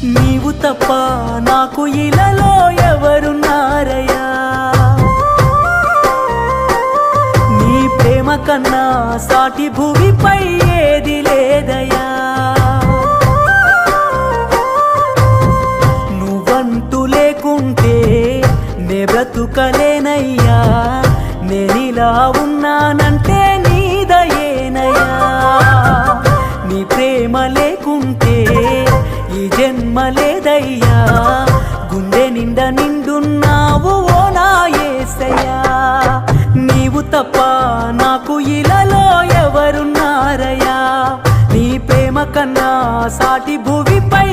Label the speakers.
Speaker 1: నీవు తప్ప నాకు ఇలాలో ఎవరున్నారయ్యా, నీ ప్రేమ కన్నా సాటి భూమిపై ఏది లేదయ్యా, నువ్వంటూ లేకుంటే నే బ్రతుకలేనయ్యా, నేనిలా ఉన్నానంటే నీ దయేనయ్యా, నీ ప్రేమ లేకుంటే ఈ జన్మ లేదయ్యా, గుండె నిండా నిండున్నావు ఓ నా యేసయ్యా, నీవు తప్ప నాకు ఇలాలో ఎవరున్నారయ్యా, నీ ప్రేమ కన్నా సాటి భూమిపై